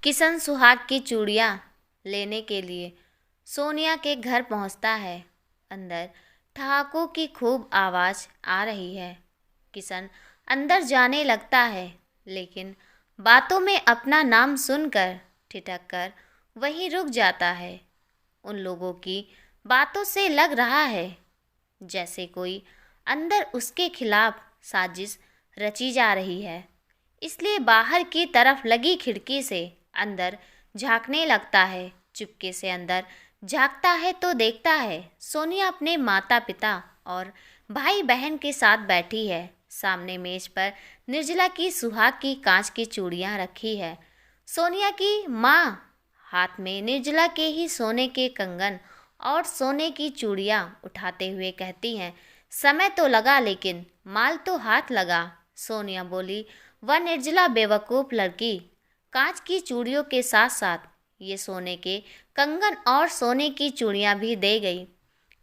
किशन सुहाग की चूड़ियाँ लेने के लिए सोनिया के घर पहुंचता है। अंदर ठहाकों की खूब आवाज़ आ रही है। किशन अंदर जाने लगता है, लेकिन बातों में अपना नाम सुनकर ठिठक कर वहीं रुक जाता है। उन लोगों की बातों से लग रहा है जैसे कोई अंदर उसके खिलाफ साजिश रची जा रही है। इसलिए बाहर की तरफ लगी खिड़की से अंदर झांकने लगता है। चुपके से अंदर झांकता है तो देखता है सोनिया अपने माता पिता और भाई बहन के साथ बैठी है। सामने मेज पर निर्जला की सुहाग की कांच की चूड़ियां रखी है। सोनिया की माँ हाथ में निर्जला के ही सोने के कंगन और सोने की चूड़ियां उठाते हुए कहती हैं, समय तो लगा लेकिन माल तो हाथ लगा। सोनिया बोली, वह निर्जला बेवकूफ़ लड़की कांच की चूड़ियों के साथ साथ ये सोने के कंगन और सोने की चूड़ियां भी दे गई।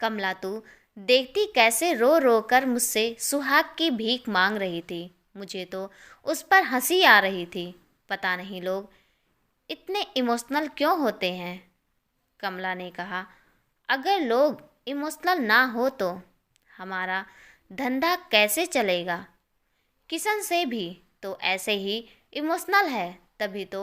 कमला, तू देखती कैसे रो रो कर मुझसे सुहाग की भीख मांग रही थी। मुझे तो उस पर हंसी आ रही थी। पता नहीं लोग इतने इमोशनल क्यों होते हैं। कमला ने कहा, अगर लोग इमोशनल ना हो तो हमारा धंधा कैसे चलेगा। किशन से भी तो ऐसे ही इमोशनल है, तभी तो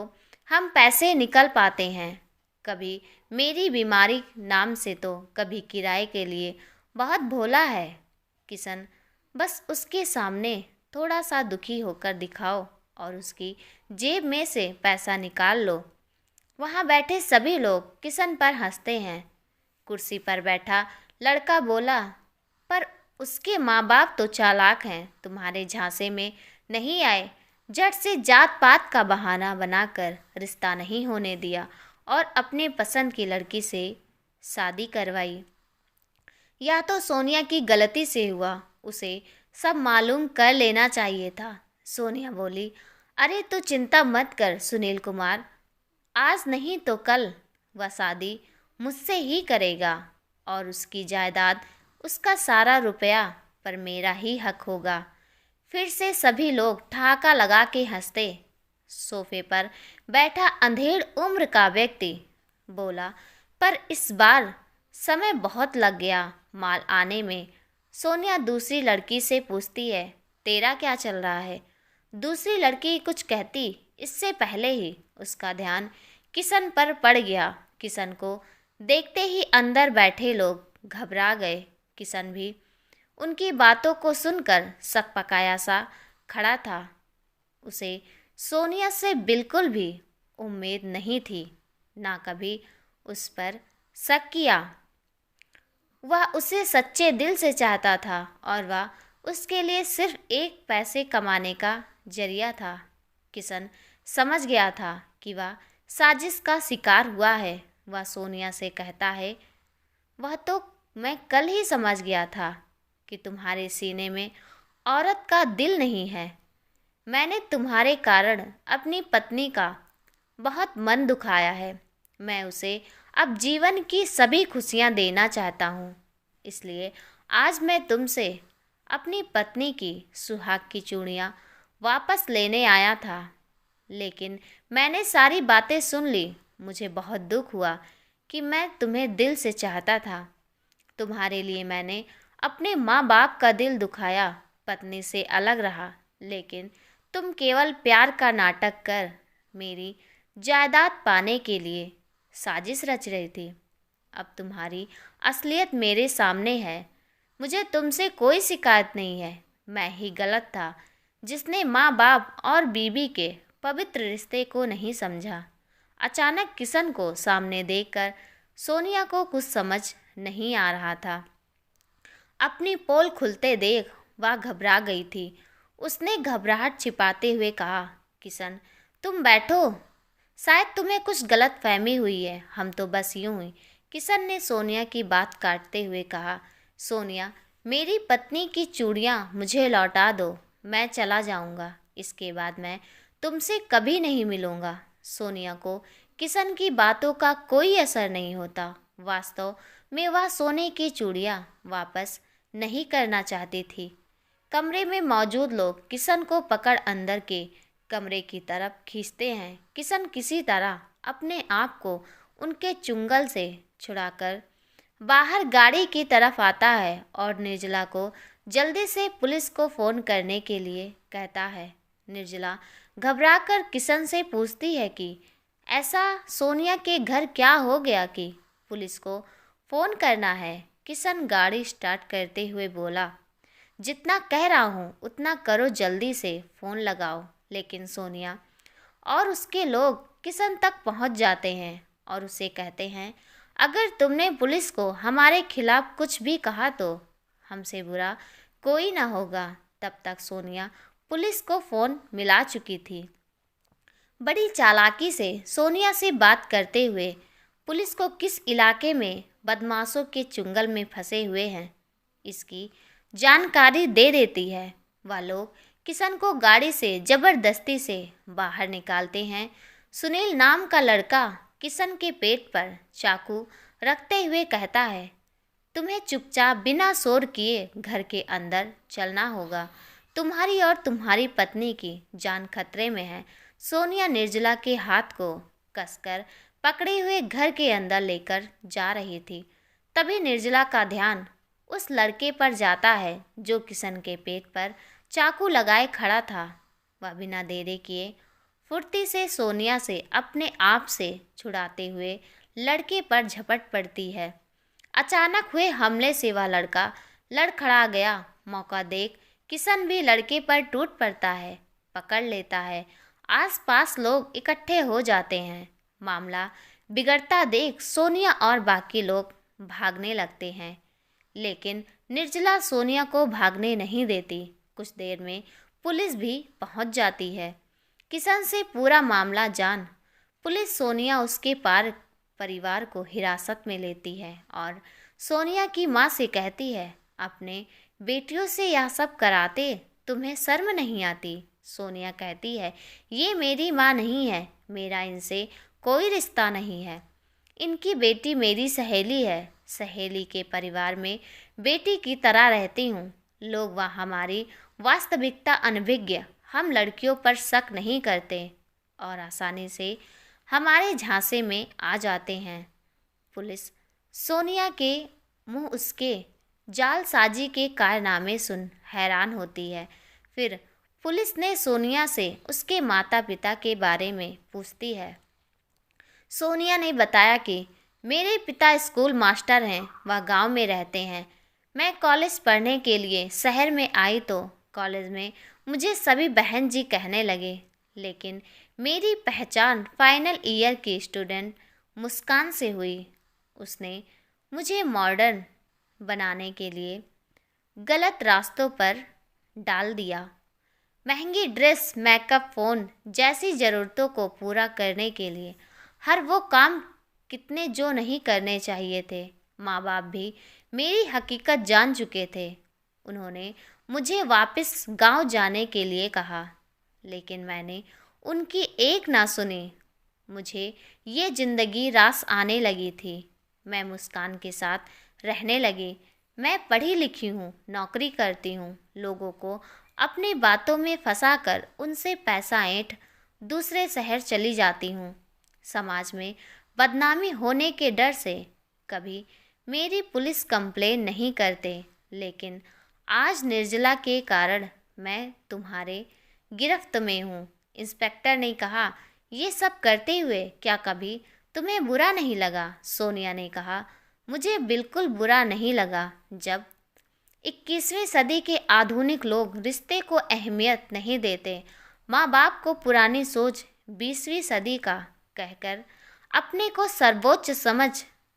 हम पैसे निकल पाते हैं। कभी मेरी बीमारी नाम से तो कभी किराए के लिए बहुत भोला है। किशन, बस उसके सामने थोड़ा सा दुखी होकर दिखाओ और उसकी जेब में से पैसा निकाल लो। वहाँ बैठे सभी लोग किशन पर हंसते हैं। कुर्सी पर बैठा लड़का बोला, पर उसके माँ बाप तो चालाक हैं, तुम्हारे झांसे में नहीं आए। झट से जात पात का बहाना बनाकर रिश्ता नहीं होने दिया और अपने पसंद की लड़की से शादी करवाई। या तो सोनिया की गलती से हुआ, उसे सब मालूम कर लेना चाहिए था। सोनिया बोली, अरे तू चिंता मत कर सुनील कुमार, आज नहीं तो कल वह शादी मुझसे ही करेगा और उसकी जायदाद, उसका सारा रुपया पर मेरा ही हक होगा। फिर से सभी लोग ठहाका लगा के हंसते। सोफे पर बैठा अंधेड़ उम्र का व्यक्ति बोला, पर इस बार समय बहुत लग गया माल आने में। सोनिया दूसरी लड़की से पूछती है, तेरा क्या चल रहा है। दूसरी लड़की कुछ कहती, इससे पहले ही उसका ध्यान किशन पर पड़ गया। किशन को देखते ही अंदर बैठे लोग घबरा गए। किशन भी उनकी बातों को सुनकर सकपकाया सा खड़ा था। उसे सोनिया से बिल्कुल भी उम्मीद नहीं थी, ना कभी उस पर शक किया। वह उसे सच्चे दिल से चाहता था और वह उसके लिए सिर्फ एक पैसे कमाने का जरिया था। किशन समझ गया था कि वह साजिश का शिकार हुआ है। वह सोनिया से कहता है, वह तो मैं कल ही समझ गया था कि तुम्हारे सीने में औरत का दिल नहीं है। मैंने तुम्हारे कारण अपनी पत्नी का बहुत मन दुखाया है। मैं उसे अब जीवन की सभी खुशियाँ देना चाहता हूँ। इसलिए आज मैं तुमसे अपनी पत्नी की सुहाग की चूड़ियाँ वापस लेने आया था। लेकिन मैंने सारी बातें सुन ली। मुझे बहुत दुख हुआ कि मैं तुम्हें दिल से चाहता था। तुम्हारे लिए मैंने अपने माँ बाप का दिल दुखाया, पत्नी से अलग रहा, लेकिन तुम केवल प्यार का नाटक कर मेरी जायदाद पाने के लिए साजिश रच रही थी। अब तुम्हारी असलियत मेरे सामने है। मुझे तुमसे कोई शिकायत नहीं है। मैं ही गलत था जिसने माँ बाप और बीबी के पवित्र रिश्ते को नहीं समझा। अचानक किशन को सामने देखकर सोनिया को कुछ समझ नहीं आ रहा था। अपनी पोल खुलते देख वह घबरा गई थी। उसने घबराहट छिपाते हुए कहा, किशन तुम बैठो, शायद तुम्हें कुछ गलत फहमी हुई है। हम तो बस यूं ही। किशन ने सोनिया की बात काटते हुए कहा, सोनिया मेरी पत्नी की चूड़ियाँ मुझे लौटा दो, मैं चला जाऊँगा। इसके बाद मैं तुमसे कभी नहीं मिलूँगा। सोनिया को किशन की बातों का कोई असर नहीं होता। वास्तव में वह सोने की चूड़ियाँ वापस नहीं करना चाहती थी। कमरे में मौजूद लोग किशन को पकड़ अंदर के कमरे की तरफ खींचते हैं। किशन किसी तरह अपने आप को उनके चुंगल से छुड़ाकर बाहर गाड़ी की तरफ आता है और निर्जला को जल्दी से पुलिस को फ़ोन करने के लिए कहता है। निर्जला घबराकर किशन से पूछती है कि ऐसा सोनिया के घर क्या हो गया कि पुलिस को फ़ोन करना है। किशन गाड़ी स्टार्ट करते हुए बोला, जितना कह रहा हूँ उतना करो, जल्दी से फ़ोन लगाओ। लेकिन सोनिया और उसके लोग किशन तक पहुँच जाते हैं और उसे कहते हैं, अगर तुमने पुलिस को हमारे खिलाफ कुछ भी कहा तो हमसे बुरा कोई ना होगा। तब तक सोनिया पुलिस को फ़ोन मिला चुकी थी। बड़ी चालाकी से सोनिया से बात करते हुए पुलिस को किस इलाके में बदमाशों के चुंगल में फंसे हुए हैं इसकी जानकारी दे देती है। वह लोग किशन को गाड़ी से ज़बरदस्ती से बाहर निकालते हैं। सुनील नाम का लड़का किशन के पेट पर चाकू रखते हुए कहता है, तुम्हें चुपचाप बिना शोर किए घर के अंदर चलना होगा। तुम्हारी और तुम्हारी पत्नी की जान खतरे में है। सोनिया निर्जला के हाथ को कसकर पकड़े हुए घर के अंदर लेकर जा रही थी। तभी निर्जला का ध्यान उस लड़के पर जाता है जो किशन के पेट पर चाकू लगाए खड़ा था। वह बिना देरी किए फुर्ती से सोनिया से अपने आप से छुड़ाते हुए लड़के पर झपट पड़ती है। अचानक हुए हमले से वह लड़का लड़खड़ा गया। मौका देख किशन भी लड़के पर टूट पड़ता है, पकड़ लेता है। आसपास लोग इकट्ठे हो जाते हैं। मामला बिगड़ता देख सोनिया और बाकी लोग भागने लगते हैं, लेकिन निर्जला सोनिया को भागने नहीं देती। कुछ देर में पुलिस भी पहुंच जाती है। किशन से पूरा मामला जान पुलिस सोनिया उसके परिवार को हिरासत में लेती है और सोनिया की माँ से कहती है, अपने बेटियों से यह सब कराते तुम्हें शर्म नहीं आती। सोनिया कहती है, ये मेरी माँ नहीं है, मेरा इनसे कोई रिश्ता नहीं है। इनकी बेटी मेरी सहेली है। सहेली के परिवार में बेटी की तरह रहती हूँ। लोग वह हमारी वास्तविकता अनभिज्ञ, हम लड़कियों पर शक नहीं करते और आसानी से हमारे झांसे में आ जाते हैं। पुलिस सोनिया के मुंह उसके जालसाजी के कारनामे सुन हैरान होती है। फिर पुलिस ने सोनिया से उसके माता पिता के बारे में पूछती है। सोनिया ने बताया कि मेरे पिता स्कूल मास्टर हैं, वह गांव में रहते हैं। मैं कॉलेज पढ़ने के लिए शहर में आई तो कॉलेज में मुझे सभी बहन जी कहने लगे, लेकिन मेरी पहचान फाइनल ईयर की स्टूडेंट मुस्कान से हुई। उसने मुझे मॉडर्न बनाने के लिए गलत रास्तों पर डाल दिया। महंगी ड्रेस, मेकअप, फ़ोन जैसी ज़रूरतों को पूरा करने के लिए हर वो काम कितने जो नहीं करने चाहिए थे। माँ बाप भी मेरी हकीकत जान चुके थे। उन्होंने मुझे वापस गांव जाने के लिए कहा, लेकिन मैंने उनकी एक ना सुनी। मुझे ये ज़िंदगी रास आने लगी थी। मैं मुस्कान के साथ रहने लगी। मैं पढ़ी लिखी हूँ, नौकरी करती हूँ। लोगों को अपनी बातों में फंसाकर उनसे पैसा ऐंठ दूसरे शहर चली जाती हूँ। समाज में बदनामी होने के डर से कभी मेरी पुलिस कंप्लेन नहीं करते, लेकिन आज निर्जला के कारण मैं तुम्हारे गिरफ्त में हूँ। इंस्पेक्टर ने कहा, ये सब करते हुए क्या कभी तुम्हें बुरा नहीं लगा? सोनिया ने कहा, मुझे बिल्कुल बुरा नहीं लगा। जब 21वीं सदी के आधुनिक लोग रिश्ते को अहमियत नहीं देते, माँ बाप को पुरानी सोच 20वीं सदी का कहकर अपने को सर्वोच्च समझ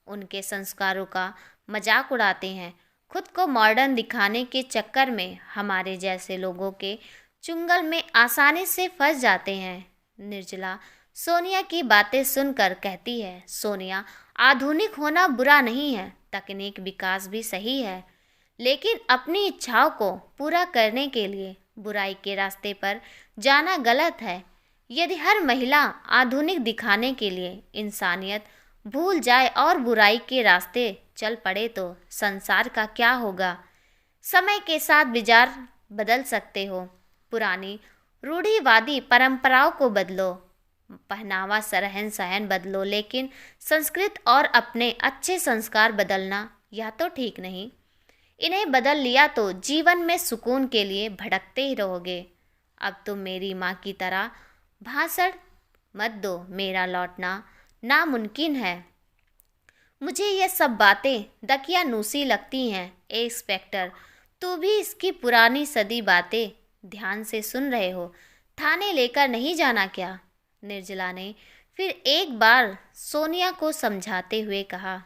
उनके संस्कारों का मजाक उड़ाते हैं, खुद को मॉडर्न दिखाने के चक्कर में हमारे जैसे लोगों के चुंगल में आसानी से फंस जाते हैं। निर्जला सोनिया की बातें सुनकर कहती है, सोनिया, आधुनिक होना बुरा नहीं है, तकनीक विकास भी सही है, लेकिन अपनी इच्छाओं को पूरा करने के लिए बुराई के रास्ते पर जाना गलत है। यदि हर महिला आधुनिक दिखाने के लिए इंसानियत भूल जाए और बुराई के रास्ते चल पड़े तो संसार का क्या होगा? समय के साथ विचार बदल सकते हो, पुरानी रूढ़िवादी परंपराओं को बदलो, पहनावा रहन सहन बदलो, लेकिन संस्कृत और अपने अच्छे संस्कार बदलना यह तो ठीक नहीं। इन्हें बदल लिया तो जीवन में सुकून के लिए भटकते ही रहोगे। अब तुम मेरी माँ की तरह भाषण मत दो, मेरा लौटना नामुमकिन है। मुझे ये सब बातें दकियानूसी लगती हैं। इंस्पेक्टर, तू भी इसकी पुरानी सदी बातें ध्यान से सुन रहे हो? थाने लेकर नहीं जाना क्या? निर्जला ने फिर एक बार सोनिया को समझाते हुए कहा।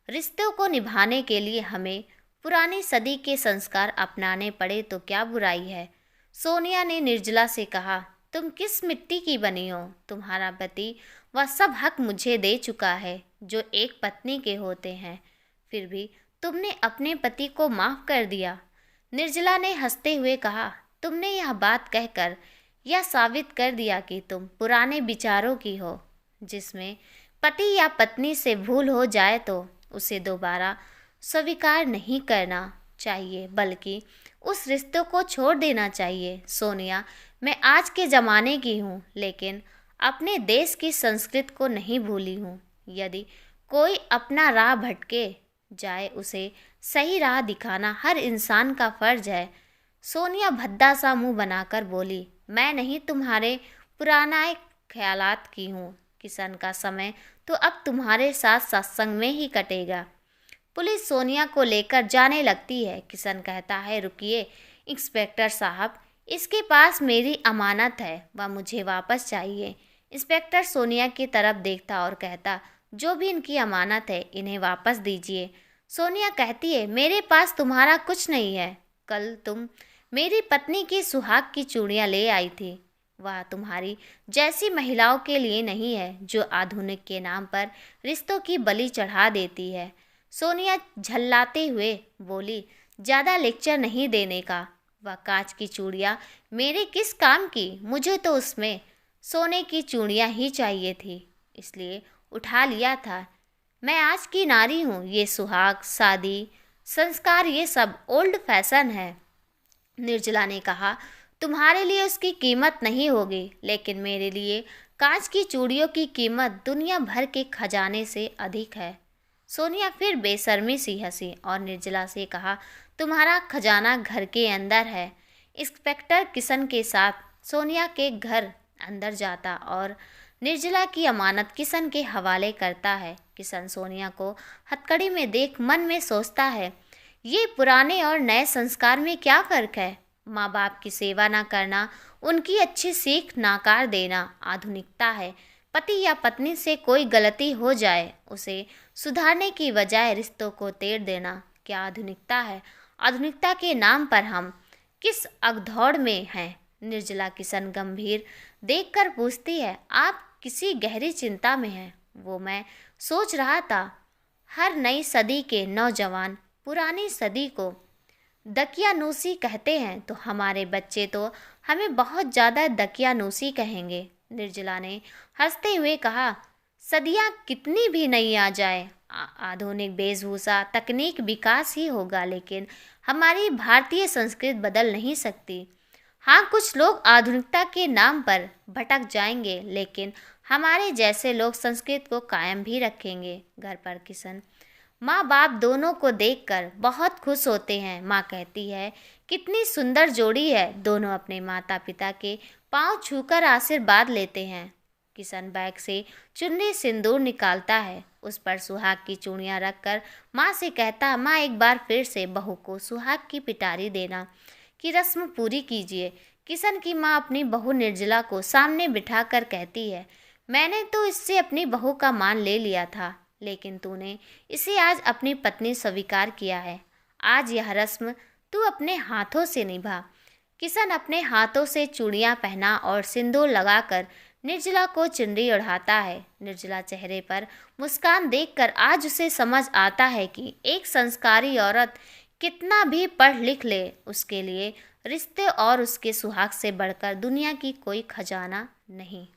रिश्तों को निभाने के लिए हमें पुरानी सदी के संस्कार अपनाने पड़े तो क्या बुराई है? सोनिया ने निर्जला से कहा, तुम किस मिट्टी की बनी हो? तुम्हारा पति वह सब हक मुझे दे चुका है जो एक पत्नी के होते हैं, फिर भी तुमने अपने पति को माफ कर दिया। निर्जला ने हंसते हुए कहा, तुमने यह बात कहकर यह साबित कर दिया कि तुम पुराने विचारों की हो, जिसमें पति या पत्नी से भूल हो जाए तो उसे दोबारा स्वीकार नहीं करना चाहिए, बल्कि उस रिश्ते को छोड़ देना चाहिए। सोनिया, मैं आज के ज़माने की हूँ, लेकिन अपने देश की संस्कृति को नहीं भूली हूँ। यदि कोई अपना राह भटके जाए, उसे सही राह दिखाना हर इंसान का फर्ज है। सोनिया भद्दा सा मुंह बनाकर बोली, मैं नहीं तुम्हारे पुराना ख्यालात की हूँ। किशन का समय तो अब तुम्हारे साथ सत्संग में ही कटेगा। पुलिस सोनिया को लेकर जाने लगती है। किशन कहता है, रुकिए इंस्पेक्टर साहब, इसके पास मेरी अमानत है, वह मुझे वापस चाहिए। इंस्पेक्टर सोनिया की तरफ देखता और कहता, जो भी इनकी अमानत है इन्हें वापस दीजिए। सोनिया कहती है, मेरे पास तुम्हारा कुछ नहीं है। कल तुम मेरी पत्नी की सुहाग की चूड़ियाँ ले आई थी, वह तुम्हारी जैसी महिलाओं के लिए नहीं है जो आधुनिक के नाम पर रिश्तों की बलि चढ़ा देती है। सोनिया झल्लाते हुए बोली, ज़्यादा लेक्चर नहीं देने का। वह कांच की चूड़ियाँ मेरे किस काम की? मुझे तो उसमें सोने की चूड़ियाँ ही चाहिए थी, इसलिए उठा लिया था। मैं आज की नारी हूँ। ये सुहाग, शादी, संस्कार, ये सब ओल्ड फैशन है। निर्जला ने कहा, तुम्हारे लिए उसकी कीमत नहीं होगी, लेकिन मेरे लिए कांच की चूड़ियों की कीमत दुनिया भर के खजाने से अधिक है। सोनिया फिर बेशर्मी सी हंसी और निर्जला से कहा, तुम्हारा खजाना घर के अंदर है। इंस्पेक्टर किशन के साथ सोनिया के घर अंदर जाता और निर्जला की अमानत किशन के हवाले करता है। किशन सोनिया को हथकड़ी में देख मन में सोचता है, ये पुराने और नए संस्कार में क्या फ़र्क है? माँ बाप की सेवा ना करना, उनकी अच्छी सीख नाकार देना आधुनिकता है। पति या पत्नी से कोई गलती हो जाए, उसे सुधारने की बजाय रिश्तों को तेड़ देना क्या आधुनिकता है? आधुनिकता के नाम पर हम किस अगदौड़ में हैं? निर्जला किशन गंभीर देखकर पूछती है, आप किसी गहरी चिंता में हैं? वो मैं सोच रहा था, हर नई सदी के नौजवान पुरानी सदी को दकियानूसी कहते हैं, तो हमारे बच्चे तो हमें बहुत ज़्यादा दकियानूसी कहेंगे। निर्जला ने हंसते हुए कहा, सदियाँ कितनी भी नई आ जाए, आधुनिक वेशभूषा तकनीक विकास ही होगा, लेकिन हमारी भारतीय संस्कृति बदल नहीं सकती। हाँ, कुछ लोग आधुनिकता के नाम पर भटक जाएंगे, लेकिन हमारे जैसे लोग संस्कृति को कायम भी रखेंगे। घर पर किशन माँ बाप दोनों को देखकर बहुत खुश होते हैं। माँ कहती है, कितनी सुंदर जोड़ी है। दोनों अपने माता पिता के पांव छूकर आशीर्वाद लेते हैं। किशन बैग से चुन्नी सिंदूर निकालता है, उस पर सुहाग की चूड़ियाँ रखकर माँ से कहता, माँ एक बार फिर से बहू को सुहाग की पिटारी देना की रस्म पूरी कीजिए। किशन की माँ अपनी बहू निर्जला को सामने बिठाकर कहती है, मैंने तो इससे अपनी बहू का मान ले लिया था, लेकिन तूने इसे आज अपनी पत्नी स्वीकार किया है। आज यह रस्म तू अपने हाथों से निभा। किशन अपने हाथों से चूड़ियाँ पहना और सिंदूर लगाकर निर्जला को चुनरी ओढ़ाता है। निर्जला चेहरे पर मुस्कान देखकर आज उसे समझ आता है कि एक संस्कारी औरत कितना भी पढ़ लिख ले, उसके लिए रिश्ते और उसके सुहाग से बढ़कर दुनिया की कोई खजाना नहीं।